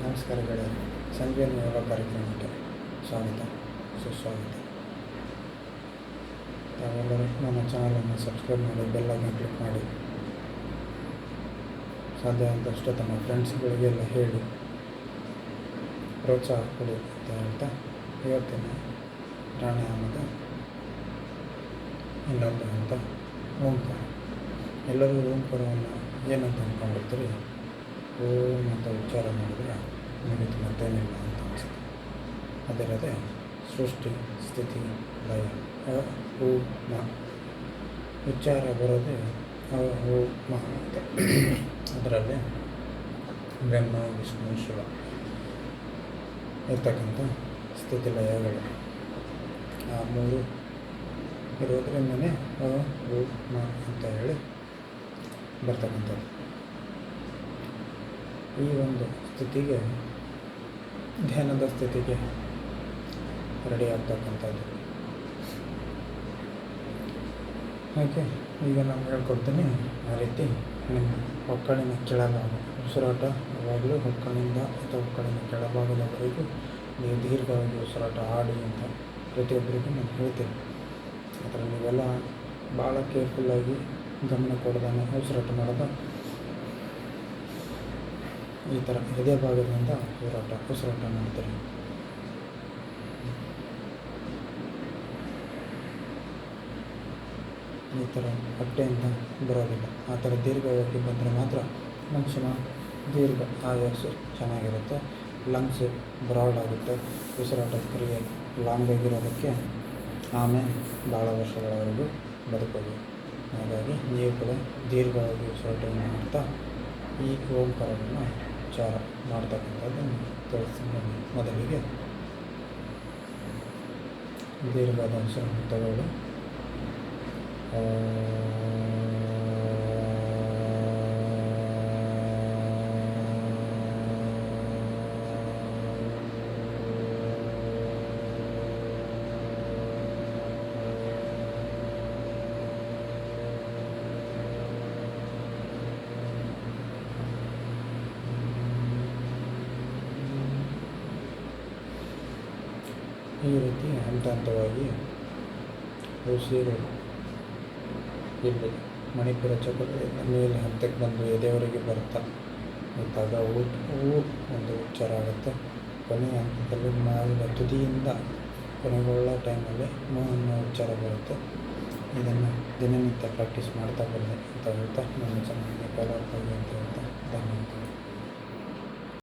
ನಮಸ್ಕಾರ ಗೆಳೆಯರು. ಸಂಜೀವನಿ ಯೋಗ ಕಾರ್ಯಕ್ರಮಕ್ಕೆ ಸ್ವಾಗತ, ಸುಸ್ವಾಗತ. ತಾವೆಲ್ಲರೂ ನನ್ನ ಚಾನಲನ್ನು ಸಬ್ಸ್ಕ್ರೈಬ್ ಮಾಡಿ, ಬೆಲ್ಲನ್ನು ಕ್ಲಿಕ್ ಮಾಡಿ, ಸಾಧ್ಯ ಆದಷ್ಟು ತಮ್ಮ ಫ್ರೆಂಡ್ಸ್ಗಳಿಗೆಲ್ಲ ಹೇಳಿ ಪ್ರೋತ್ಸಾಹ ಕೊಡಿ ಅಂತ ಹೇಳ್ತಾ, ಇವತ್ತಿನ ಪ್ರಾಣಾಯಾಮದ ಇನ್ನೊಂದು ಅಂತ ಓಂಕಾರ. ಎಲ್ಲರೂ ಓಂಕಾರವನ್ನು ಏನಂತ ಅಂದ್ಕೊಂಡಿರ್ತೀರಿ? ಓಂ ಅಂತ ಉಚ್ಚಾರ ಮಾಡಿದರೆ ಮುಗಿತು, ಮತ್ತೇನಿಲ್ಲ ಅಂತ ಅನಿಸುತ್ತೆ. ಅದರದೇ ಸೃಷ್ಟಿ, ಸ್ಥಿತಿ, ಲಯ. ಓ ಮ ಉಚ್ಚಾರ ಬರೋದೇ ಓ ಮ ಅಂತ. ಅದರಲ್ಲಿ ಬ್ರಹ್ಮ, ವಿಷ್ಣು, ಶಿವ ಇರ್ತಕ್ಕಂಥ ಸ್ಥಿತಿ ಲಯಗಳು ಆ ಮೂರು ಇರೋದ್ರಿಂದನೇ ಓ ಮ ಅಂತ ಹೇಳಿ ಬರ್ತಕ್ಕಂಥದ್ದು. ಈ ಒಂದು ಸ್ಥಿತಿಗೆ, ಧ್ಯಾನದ ಸ್ಥಿತಿಗೆ ರೆಡಿ ಆಗ್ತಕ್ಕಂಥದ್ದು. ಹಾಗೆ ಈಗ ನಾನು ಹೇಳ್ಕೊಡ್ತೀನಿ, ಆ ರೀತಿ ನಿಮ್ಮ ಹೊಕ್ಕಳಿನ ಕೆಳಭಾಗ ಉಸಿರಾಟ ಯಾವಾಗಲೂ ಹೊಕ್ಕಳಿಂದ ಅಥವಾ ಹೊಕ್ಕಳಿನ ಕೆಳಭಾಗದವರೆಗೂ ನೀವು ದೀರ್ಘವಾಗಿ ಉಸಿರಾಟ ಆಡಿ ಅಂತ ಪ್ರತಿಯೊಬ್ಬರಿಗೂ ನಾನು ಹೇಳ್ತೀನಿ. ಅದರ ನೀವೆಲ್ಲ ಭಾಳ ಕೇರ್ಫುಲ್ಲಾಗಿ ಗಮನ ಕೊಡೋದನ್ನು ಉಸಿರಾಟ ಮಾಡೋದು. ಈ ಥರ ಎದೆ ಭಾಗದಿಂದ ಉಸಿರಾಟ ಮಾಡ್ತೀರಿ. ಈ ಥರ ಹೊಟ್ಟೆಯಿಂದ ಬರೋದಿಲ್ಲ. ಆ ಥರ ದೀರ್ಘವಾಗಿ ಬಂದರೆ ಮಾತ್ರ ಮನುಷ್ಯನ ದೀರ್ಘ ಆಯಸ್ಸು ಚೆನ್ನಾಗಿರುತ್ತೆ, ಲಂಗ್ಸ್ ಬ್ರಾಡ್ ಆಗುತ್ತೆ, ಉಸಿರಾಟದ ಕ್ರಿಯೆ ಲಾಂಗ್ ಆಗಿರೋದಕ್ಕೆ ಆಮೇಲೆ ಭಾಳ ವರ್ಷಗಳವರೆಗೂ ಬದುಕೋದು. ಹಾಗಾಗಿ ನೀವು ಕೂಡ ದೀರ್ಘವಾಗಿ ಉಸಿರಾಟವನ್ನು ಮಾಡ್ತಾ ಈ ಓಂಕಾರವನ್ನು ಉಚ್ಚಾರ ಮಾಡ್ತಕ್ಕಂಥದ್ದನ್ನು ತಿಳಿಸ್ತೀನಿ. ಮೊದಲಿಗೆ ದೀರ್ಘವಾದ ಉಸಿರನ್ನು ತಗೊಳ್ಳಿ. ಈ ರೀತಿ ಹಂತ ಹಂತವಾಗಿ ಉಸಿರು ಇಲ್ಲಿ ಮಣಿಪುರ ಚಕ್ರದಿಂದ ಮೇಲೆ ಹಂತಕ್ಕೆ ಬಂದು ಎದೆವರೆಗೆ ಬರ್ತಾ ಇದ್ದಾಗ ಒಂದು ಉಚ್ಚಾರ ಆಗುತ್ತೆ. ಕೊನೆಯ ಹಂತದಲ್ಲಿ ಮಾವಿನ ತುದಿಯಿಂದ ಕೊನೆಗೊಳ್ಳ ಟೈಮಲ್ಲಿ ಅನ್ನೋ ಉಚ್ಚಾರ ಬರುತ್ತೆ. ಇದನ್ನು ದಿನನಿತ್ಯ ಪ್ರಾಕ್ಟೀಸ್ ಮಾಡ್ತಾ ಬನ್ನಿ ಅಂತ ಹೇಳ್ತಾ, ನನ್ನ ಚಾನಲ್ಗೆ ಫಾಲೋ ಆಗಿ ಅಂತ ಹೇಳ್ತಾ ಧನ್ಯವಾದ.